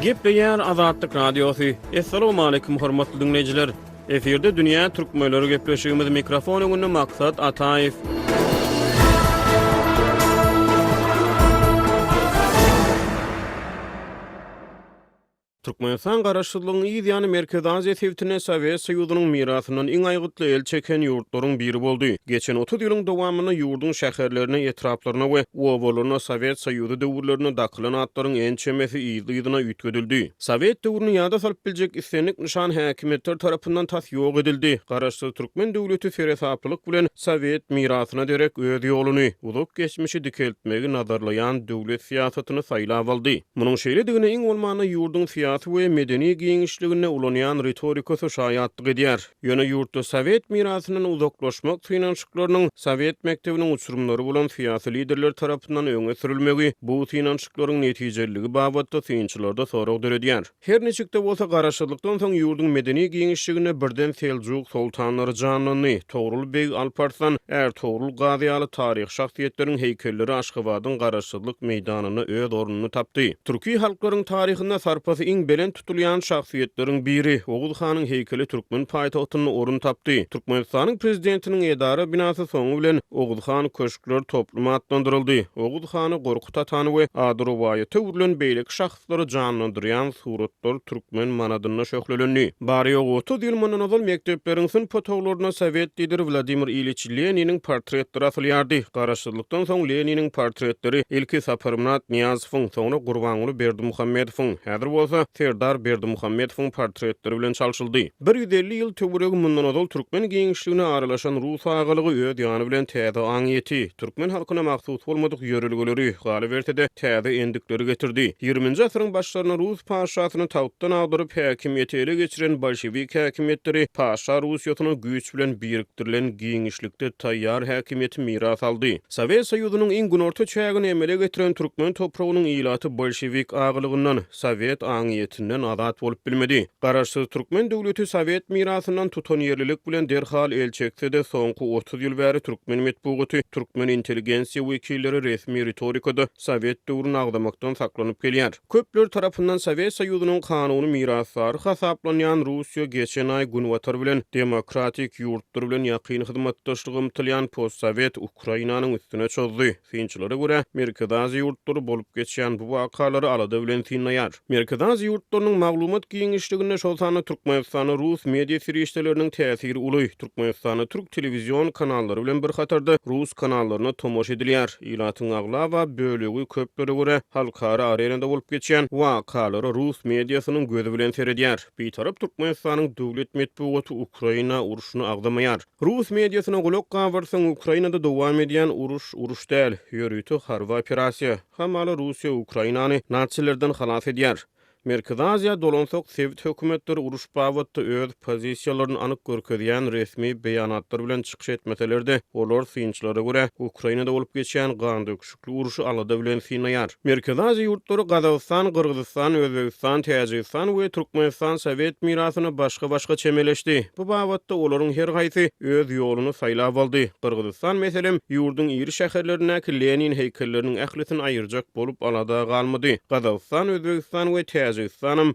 Gepleýär Azatlyk Radiosu. Assalamu alaykum hormatly dinleyijiler. Eferde dünýä türkmenleri gepleşigimiz mikrofon öňünde maksat Ataýew. Türkmenistan garaşdyrlygyny ýa-ni Merkezi Aziýa Sewtine Sowet Soýuzynyň mirasynyň iň aýgytly el çeken ýurtlaryň biri boldy. Geçen 30 ýylyň dowamyny ýurdun şäherlerine, etraplaryna we owolaryna Sowet Soýuzy döwürlerine dakylan atlaryň en çemesi ýylyna üýtgedildi. Sowet döwrüni ýada salyp biljek islenlik nişan häkimetler tarapyndan tas ýok edildi. Garaşdyr türkmen döwleti feresaplyk bilen Sowet mirasyna derek öz ýoluny, uzak geçmişi dikeltmegi nazarlayan döwlet siýasatyny saýlap aldy. Munyň şeýledigine iň bolmany ýurdun we medeni giňişligine ulanýan retorikasy şaýatlyk edýär. Ýöne ýurtda Sowet mirasynyň uzaklaşmak finanşyklarynyň Sowet mektebiniň uçurumlary bolan fiýasy liderler tarapyndan öňe sürilmegi bu finanşyklaryň netijeligi babatda synçylarda sorag döredýär. Her neçikde bolsa garaşdyrlykdan soň ýurdun medeni giňişligine birden Seljuk sultanlary janlany, Togrul beg Alparslan, Ertuğrul Gaziýaly taryh şahsiýetleriň heýkelleri Aşgabatyň garaşdyrlyk meýdanyny öz ornuny tapdy. Türki halklaryň taryhynda sarpasy belen tutulýan şahsiýetleriň biri Oguz Hanyň heýkeli türkmen paýtagtyny orun tapdy. Türkmenistanyň prezidentiniň edara binasy soňu bilen Oguz Han köşkler toplumy atlandyryldy. Oguz Hany Gorkut Atany we Adrowaýaty bilen beýlek şahslary canlandyrýan suratlar türkmen manadyna şöhlelenýär. Bary 30 ýyl mundan ozal mektepleriň syn fotoglaryna Sowet lideri Vladimir Ilyich Leniniň portretleri asylýardy. Garaşdyrlykdan soň Leniniň portretleri ilki Saparmynat Niýazowyň, soňra Gurbanuly Berdimuhammedowyň, häzir bolsa Serdar Berdimuhammedowyň portretleri bilen çalşyldy. 150 ýyl töweregi mundan ozal türkmen giňişligine aralaşan Rus agalygy öz ýany bilen täze aň ýeti. Türkmen halkyna mahsus bolmadyk ýörelgeleri galy bertede täze endikleri getirdi. 20-nji asyryň başlaryna Rus paşasyny tawtdan agdyryp häkimiýeti ele geçiren bolşewik häkimetleri Paşa Russiýasyny güýç bilen birikdirilen giňişlikde taýýar häkimiýeti miras aldy. Sowet Soýuzynyň iň günorta çägini emele getiren türkmen topragynyň ýylaty bolşewik agylygyndan Sowet aňyetinden azat bolup bilmedi. Garaşsyz türkmen döwleti Sowet mirasyndan tutan ýerlilik bilen derhal el çekse-de soňky 30 ýyl bäri türkmen medeniýeti, türkmen intelligensiýa wekilleri resmi retorikada Sowet döwrüni agdamakdan saklanyp gelýär. Köpler tarapyndan Sowet Soýuzynyň kanuny miraslary hasaplanýan Russiýa geçen ay Günwatar bilen demokratik ýurtlar bilen ýakyn hyzmatdaşlygy ymtylýan post-Sowet Ukrainanyň üstüne çözdi. Synçylara görä Merkezi Aziýa ýurtlary bolup geçýän bu wakalary alada bilen synlaýar. Merkezi Aziýa ýurtlarynyň maglumat giňişligine şol sany Türkmenistany Rus media serişdeleriniň täsiri uly. Türkmenistany türk telewizion kanallary bilen bir hatarda Rus kanallaryna tomoş edilýär. Ýylatyň agla we bölegi köplere görä halkara arenada bolup geçýän wakalary Rus mediasynyň gözü bilen seredýär. Bir tarap Türkmenistanyň döwlet medeniýeti Ukraina uruşyny agdamaýar. Rus mediasyna gulak gabarsaň Ukrainada dowam edýän uruş däl, ýörüýti harby operasiýa. Hamaly Russiýa Ukrainany natsilerden halas edýär. Merkezi Aziýa dolansak Sowet hökümetleri uruş babatda öz pozisiýalaryny anyk görkezýän resmi beýanatlar bilen çykyş etmeselerde olar synçylara görä Ukrainada bolup geçýän gan döküşikli uruşy alada bilen synlaýar. Merkezi Aziýa ýurtlary Gazawstan, Gyrgyzstan, Özbegistan, Täjikistan we Türkmenistan Sowet mirasyny başga çemeleşdi. Bu babatda olaryň her gaýsy öz ýoluny saýlap aldy. Gyrgyzstan meselem ýurdun iri şäherlerine Lenin heýkelleriniň ählisini aýyrjak bolup alada galmady. Gazawstan, Özbegistan we Täjikistan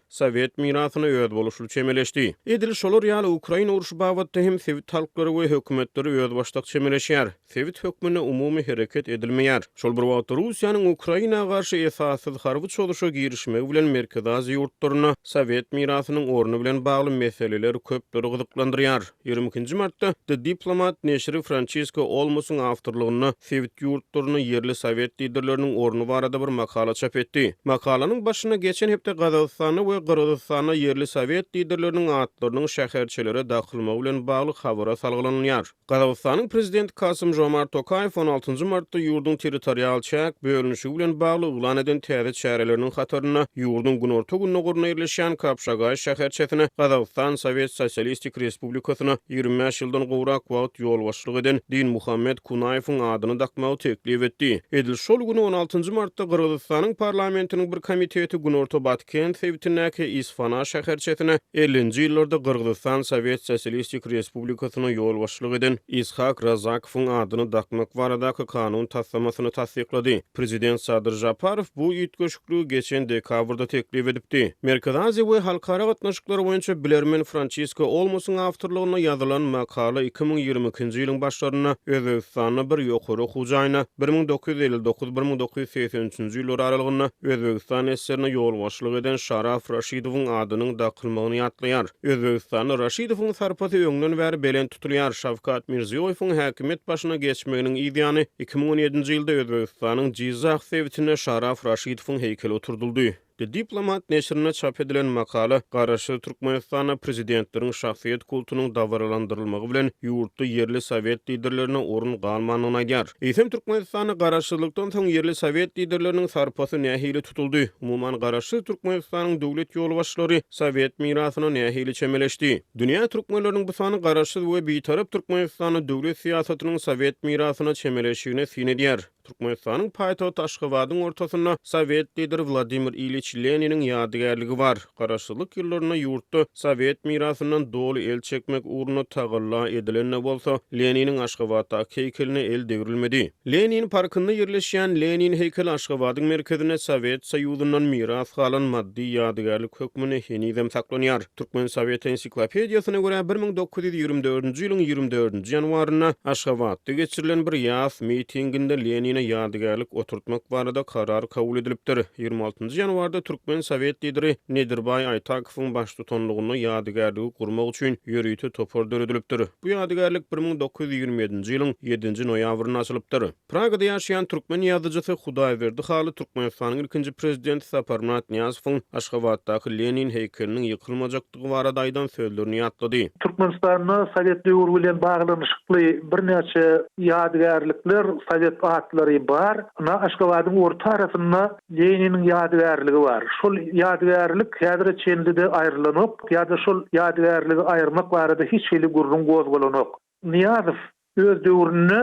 Sowet mirasyny öz boluşly çemeleşdi. Edil şolar ýaly Ukraina uruşy babatda hem Sowet halklary we hökümetleri öz başlyk çemeleşýär. Sowet hökmüne umumy hereket edilmeýär. Şol bir wagt Russiýanyň Ukraina garşy esassız harby çoluşa girişmegi bilen Merkezi Aziýa ýurtlaryna Sowet mirasynyň orny bilen bagly meseleler köpleri gyzyklandyrýar. 22-nji martda The Diplomat neşri Francisco Olmosyň awtorlygyna Sowet ýurtlaryny yerli Sowet liderleriniň orny barada bir makala çap etdi. Makalanyň başyna geçen hepde Gazawstany we Gyrgyzstany yerli Sowet liderleriniň atlarynyň şäherçilere dakylmagy bilen bagly habara salgylanyar. Gazawstanyň prezidenti Kasym Jomart Tokayew 16-njy martda ýurdun territorial çäk bölünüşi bilen bagly ulan eden täze çäreleriniň hataryna ýurdun günorta gününe ýerleşýän Kapşagay şäherçesine Gazawstan Sowet Sosialistik Respublikasyna 25 ýyldan gowrak wagt ýolbaşçylyk eden Din Muhammed Kunayewiň adyny dakmagy teklip etdi. Edil şol güni 16-njy martda Gyrgyzstanyň parlamentiniň bir komiteti günorta Batky Çeken Sewitindäki Isfana şäherçesine 50-nji ýyllarda Kyrgyzstan Sowet Sosialistik Respublikasyna ýol başçylyk eden Ishak Razakowyň adyny dakmak baradaky kanun taslamasyny tasdiklady. Prezident Sadyr Japarow bu ýetgeşikli geçen dekabrda teklip edipdi. Merkez Aziýa we halkara gatnaşyklary boýunça bilermen Francisco Olmosyň awtorlygyna ýazylan makala 2022-nji ýylyň başlaryna Özbegistanyň bir ýokary hujaýyna 1959-1983-nji ýyllar aralygyna Özbegistan esserine ýol başçylyk eden Şaraf Raşidowyň adynyň dakylmagyny ýatlaýar. Özbegistan Raşidowyň sarpasy öňden bäri belen tutulýar. Şawkat Mirziýowyň häkimet başyna geçmeginiň ideýany 2017-nji ýylda Özbegistanyň Jizak Sewitine Şaraf Raşidowyň heykeli oturduldy. Diplomat neşrine çap edilen makala garaşy Türkmenistana prezidentleriň şahsiýet kultunyň dawralandyrylmagy bilen ýurtda yerli Sowet liderlerine orun galmanyny aýdýar. Eýsem Türkmenistana garaşçylykdan soň yerli Sowet liderleriniň sarpasy nähili tutuldy. Umuman garaşy Türkmenistanyň döwlet ýol başçylary Sowet mirasyna nähili çemeleşdi. Dünýä türkmenläriniň bu sany garaşy we bitarap Türkmenistanyň döwlet siýasatynyň Sowet mirasyna çemeleşigine sin edýär. Türkmenistanyň paýtagy Aşgabatyň ortasynda Sowet lideri Vladimir Ilyich Leniniň ýadygarlygy bar. Garaşylyk ýyllaryna ýurtda Sowet mirasyndan doly el çekmek uğruna tagalla edilenne bolsa, Leniniň Aşgabatdaky heykeline el degrilmedi. Lenin parkynda ýerleşýän Lenin heykeli Aşgabatyň merkezine Sowet Soýuzyndan miras galan maddi ýadygarlyk hökmüne henizem saklanýar. Türkmen Sowet ensiklopediýasyna görä 1924-nji ýylyň 24-nji ýanwaryna Aşgabatda geçirilen bir ýaz mitinginde Lenin ýadygarlyk oturtmak barada karar kabul edilipdir. 26-njy ýanwarda Türkmen Sowet lideri Nedirbay Aytakowyň baş tutanlygyny ýadygarlygy gurmak üçin ýörüýte topar döredilipdir. Bu ýadygarlyk 1927-nji ýylyň 7-nji noýabryna açylypdyr. Pragada ýaşaýan türkmen ýazyjysy Hudaýberdi Haly Türkmenistanyň ilkinji prezidenti Saparmat Niýazowyň Aşgabatdaky Lenin heykeliniň ýykylmajakdygy barada aýdan sözlerini ýatlady. Türkmenistanyň Sowet döwrü bilen baglanyşykly birnäçe ýadygarlyklar, Sowet atlary bar. Ana Aşgabatyň orta tarapynda Leniniň ýadygarlygy bar. Şol ýadygarlyk häzir çendide aýrylanyp, ýa-da şol ýadygarlygy aýyrmak barada hiç şeýle gurrun gozgolanyk. Niýazow öz döwrüne,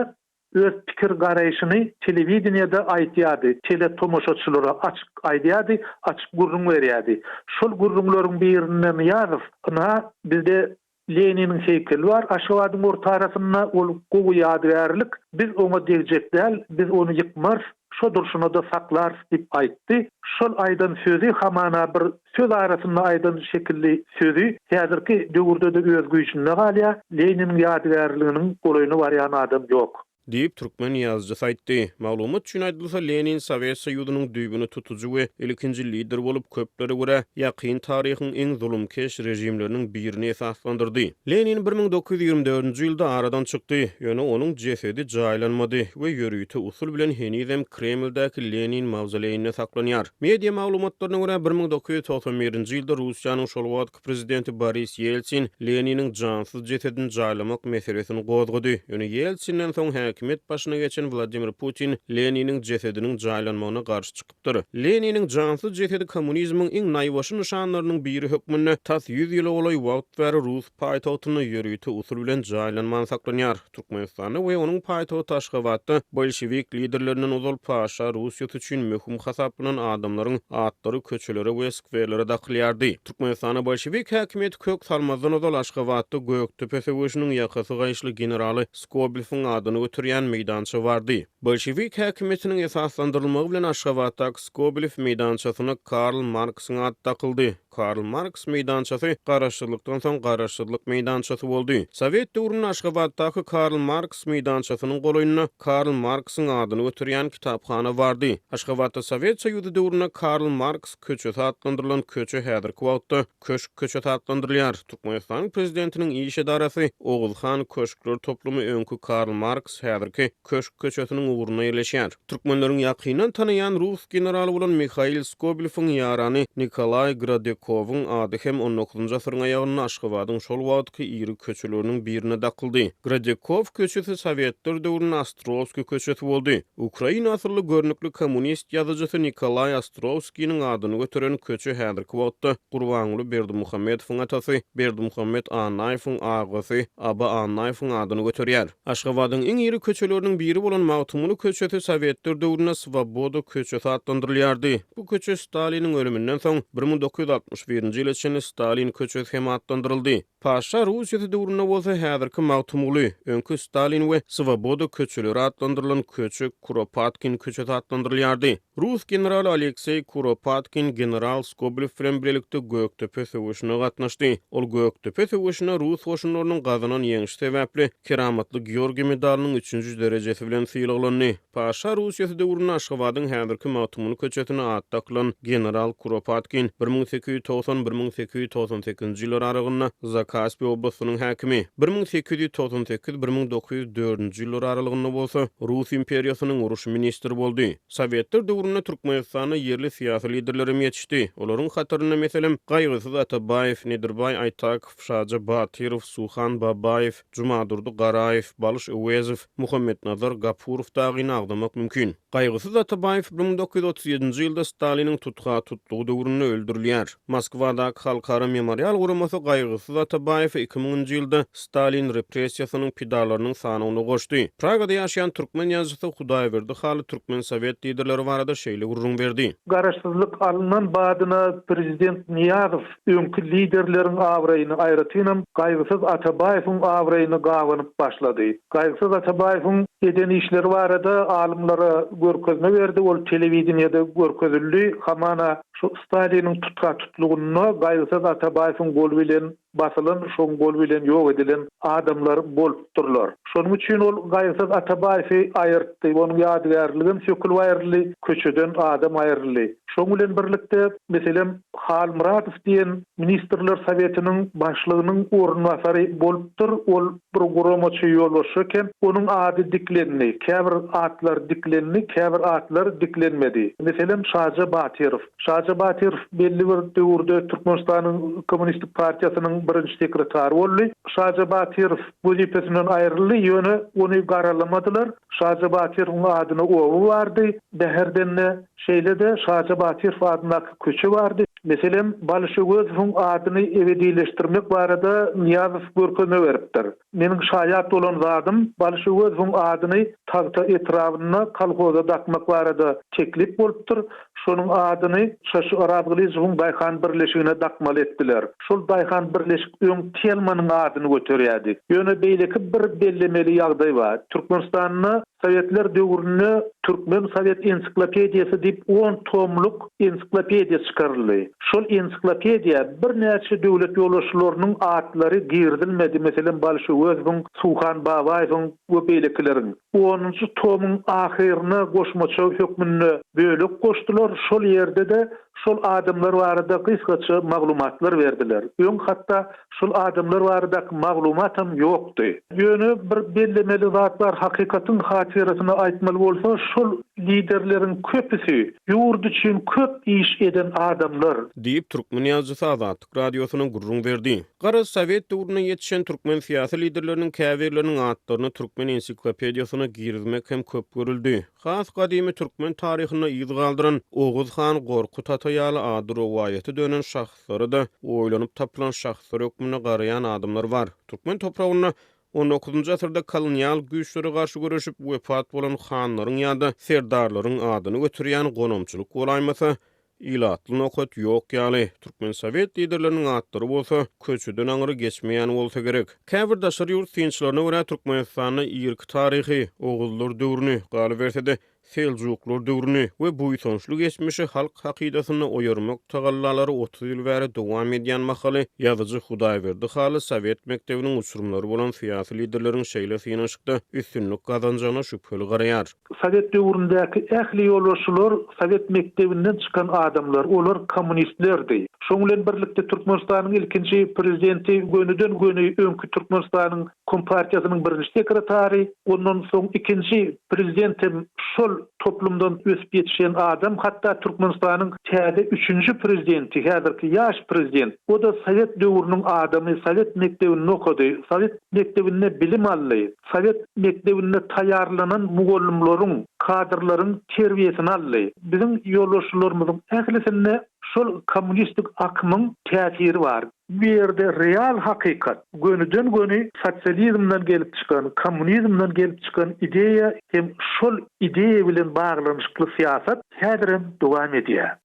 öz pikir garaýşyny telewizionyada aýtýardy, tele tomoşaçylara açyk aýdýardy, açyk gurrun berýärdi. Şol gurrunlaryň birinden Niýazow, ana bizde Leniniň heykeli bar, Aşgabatyň orta tarapynda ol gowy ýadygarlyk, biz oňa degijek däl, biz onu ýykmaz, şo durşuna da saklar dip aýtdy. Şol aýdan sözi hamana bir söz arasynda aýdan şekilli sözi, häzirki döwürde de öz güýçünde galýar, Leniniň ýadygarlygynyň golaýyny barýan adam ýok. Diýip türkmen ýazgysy aýtdy. Maglumat üçin aýdylsa Lenin Sowet Soýuzynyň düýbüni tutujy we ilkinji lider bolup köplere görä ýakyn taryhyň eň zulumkeş rejimleriniň birini esaslandyrdy. Lenin 1924-nji ýylda aradan çykdy. Ýöne onuň jesedi jaýlanmady we ýörüýte usul bilen henizem Kremldäki Lenin mawzoleyine saklanýar. Media maglumatlaryna görä 1991-nji ýylda Russiýanyň şol wagtky prezidenti Boris Yeltsin Leniniň jansyz jesedini jaýlamak meselesini gozgady. Ýöne Yeltsinden soň häkimet başyna geçen Vladimir Putin Leniniň jesediniň jaýlanmagyna garşy çykypdyr. Leniniň jansyz jesedi kommunizmiň iň naýwaşy nişanlarynyň biri hökmünde tas 100 ýyl bolay wagt bäri Rus paýtagyna ýörüýte usul bilen jaýlanman saklanýar. Türkmenistany we onuň paýtagy Aşgabatda bolşewik liderlerinden Ozal Paşa Russiýa üçin möhüm hasaplanan adamlaryň atlary köçelere we skwerlere dakylýardy. Türkmenistana bolşewik häkimet kök salmazdan Ozal Aşgabatda Göktepe Sowuşynyň ýakasy gaýşly generaly Skobelýewiň adyny götürýän meýdança bardy. Bolşewik häkimetiniň esaslandyrylmagy bilen Aşgabatdaky Skobelýew meýdançasyna Karl Marxyň ady takyldy. Karl Marx meýdançasy garaşçylykdan soň garaşçylyk meýdançasy boldy. Sowet döwründe Aşgabatdaky Karl Marx meýdançasynyň golaýyna Karl Marxyň adyny götürýän kitapxana bardy. Aşgabatda Sowet Soýuzy döwründe Karl Marx köçesi adlandyrylan köçe häzirki wagtda köşk köçesi adlandyrylýar. Türkmenistanyň prezidentiniň iş edarasy Oguzhan Köşkler toplumy öňkü Karl Marx häzirki köşk köçesiniň uğruna ýerleşýär. Türkmenleriň ýakynan tanaýan Rus generaly bolan Mikhail Skobelýewiň ýarany Nikolay Gradek Gradyakov'un ady hem 19-njy asyryň aýagyny Aşgabatyň şol wagtky iri köçeleriniň birine dakyldy. Gradyakov köçesi Sowetler döwründe Ostrovsky köçesi boldy. Ukraina asylly görnükli kommunist ýazyjy Nikolay Ostrovskynyň adyny götüren köçe häzirki wagtda Gurbanuly Berdimuhammedowyň atasy Berdimuhammed Anaýewiň agasy Aba Anaýewiň adyny götürýär. Aşgabatyň iň iri köçeleriniň biri bolan Mawtumuly köçesi Sowetler döwründe Svoboda köçesi adlandyrylýardy. Bu köçe Staliniň ölümünden soň 1961-nji ýyl içinde Stalin köçesi hem adlandyryldy. Paşa Rusiýa döwründe bolsa häzirki Mawtumuly, öňkü Stalin we Svoboda köçeleri adlandyrylan köçe Kuropatkin köçesi adlandyrylýardy. Rus generali Aleksey Kuropatkin general Skobelew bilen birlikde Göktepe söwüşine gatnaşdy. Ol Göktepe söwüşine Rus goşunlarynyň gazanan ýeňiş sebäpli Keramatly Georgi medalynyň 3-nji derejesi bilen syýylandy. Paşa Rusiýa döwründe Aşgabatyň häzirki Mawtumuly köçetine atdakylan general Kuropatkin 1890-1898-nji ýyllar aralygynda Zakaspy oblastynyň häkimi. 1898-1904-nji ýyllar aralygynda bolsa Rus imperiýasynyň uruş ministri boldy. Sowetler döwründe Türkmenistana yerli syýasy liderleri ýetişdi. Olaryň hatyryna meselem Gaýgysyz Atabaýew, Nedirbay Aýtakow, Şaja Batyrow, Suhan Babaýew, Jumadurdy Garaýew, Balyş Öwezow, Muhammed Nazar Gapurow dagyny agdamak mümkin. Gaýgysyz Atabaýew 1937-nji ýylda Staliniň tutlugy döwründe öldürilýär. Moskwadaky halkara memorial guramasy Gaýgysyz Atabaýew 2000-nji ýylda Stalin repressiýasynyň pidalarynyň sanyny goşdy. Pragada ýaşaýan türkmen ýazgysy Hudaýberdi haly türkmen sowet liderleri barada şeýle gurrun berdi. Garaşsyzlyk alynan badyna prezident Niýazow öňkü liderleriň awraýyny aýratynam Gaýgysyz Atabaýewiň awraýyny gawanyp başlady. Gaýgysyz Atabaýewiň eden işleri barada alymlara görkezme berdi. Ol telewizionyada görkezildi. Hamana şu Staliniň tutlugyny Gaýgysyz Atabaýewiň gol bilen basylan, şoň gol bilen ýok edilen adamlar bolupdyrlar. Şonuň üçin ol Gaýgysyz Atabaýewi aýyrtdy. Onuň ýadygärligin sökülýärli köçeden adam aýryldy. Şoň bilen birlikde meselem Halmuratow diýen ministrler sowetiniň başlygynyň ornwasary bolupdyr. Ol bir guramaçy ýolbaşy eken, onuň ady diklendi. Käbir atlar diklendi, käbir atlar diklenmedi. Meselem Şaja Batyrow. Şaja Batyrow belli bir döwürde Türkmenistanyň Kommunistik Partiýasynyň birinji sekretary boldy. Şaja Batyrow wezipesinden aýryldy, ýöne ony garalamadylar. Şaja Batyrowyň adyna oğlu bardy. Deherdenne şeýlede Şaja Batyrow adynaky köçe bardy. Meselem Balşegozowyň adyny ebedileşdirmek barada Niýazow görkezme beripdir. Meniň şaýat bolan zadym Balşegozowyň adyny tagta etrawyna kolhoza dakmak barada teklip bolupdyr. Şonuň adyny Şaşy Arabglyzowyň Daýhan birleşigine dakmal etdiler. Şol Daýhan birleşik öň telmanyň adyny göterýärdi. Ýöne beýleki bir bellemeli ýagdaý bar. Türkmenistanyň Sowetler döwründe Türkmen Sowet ensiklopediýasy diýip 10 tomluk ensiklopediýa çykaryldy. Şol ensiklopediýa bir näçe döwlet ýolbaşçylarynyň atlary girdilmedi. Meselem Balşegozowyň, Suhan Babaýewiň we beýlekileriň. 10-njy tomyň ahyryna goşmaça hökmünde bölük goşdular. Şol ýerde de şol adamlar barada gysgaça maglumatlar berdiler. Öň hatda şol adamlar barada maglumatam ýokdy. Ýöne bir bellemeli zatlar hakykatyň hatyrasyny aýtmaly bolsa, şol liderleriň köpüsi ýurt üçin köp iş eden adamlar diýip Türkmen ýazgysy Azatlyk radiosynyň gurrun berdi. Gara Sowet döwrüne ýetişen türkmen syýasy liderleriniň käbirleriniň atlaryny Türkmen ensiklopediýasyna girmek hem köp görüldi. Has gadymy türkmen taryhyna ýyz galdyran Oğuz Han Gorkut ataýaly ady rowayaty dönen şahslary da oýlanyp tapylan şahslar hökmüne garayan adamlar bar. Türkmen topragyna 19-njy asyrda kolonial güýçlere garşy görüşip wepat bolan hanlaryň ýa-da serdarlaryň adyny götürýän gonomçylyk golaýmasa ilatly nokat ýok ýaly. Türkmen Sowet liderleriniň atlary bolsa köçeden aňyry geçmeýän bolsa gerek. Käbir daşary ýurt synçylaryna görä Türkmenistanyň ýyrky taryhy Oğuzlar döwrüni galy bersede Seljuklar döwrüni we buýsançly geçmişi halk hakydatyny oýarmak tagallalary 30 ýyl bäri dowam edýän mahaly ýazyjy Hudaýberdi haly Sowet mektebiniň uçurumlary bolan syýasy liderleriň şeýle synaşykda üstünlük gazanjana şüpheli garaýar. Sowet döwründäki ähli ýolbaşçylar Sowet mektebinden çykan adamlar, olar kommunistlerdi. Şoň bilen birlikde Türkmenistanyň ilkinji prezidenti gönüden göni öňkü Türkmenistanyň Kompartiýasynyň birinji sekretary, ondan soň ikinji prezidentim şol toplumdan ösüp yetişen adam, hatta Türkmenistanyň täze 3-nji prezidenti, häzirki ýaş prezident. O da Sowet döwrüniň adamy, Sowet mektebinde okudy, Sowet mektebinde bilim aldy, Sowet mektebinde taýýarlanan mugallimlaryň, kadrlaryň terbiýesini aldy. Bizim ýoldaşlarymyzyň ählisinde şol kommunistik akymyň täsiri bar. Bu yerde real hakikat, gönüden göni sosyalizmden gelip çıkan, komünizmden gelip çıkan ideya hem şol ideya bilen bağlanışykly siyasat häzirem dowam edýär.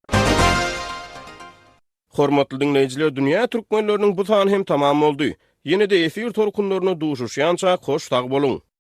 Hormatly dinleyijiler, dünýä türkmenleriniň bu sany hem tamam boldy. Ýene-de efir torkunlaryna duşuşýança hoş tag boluň.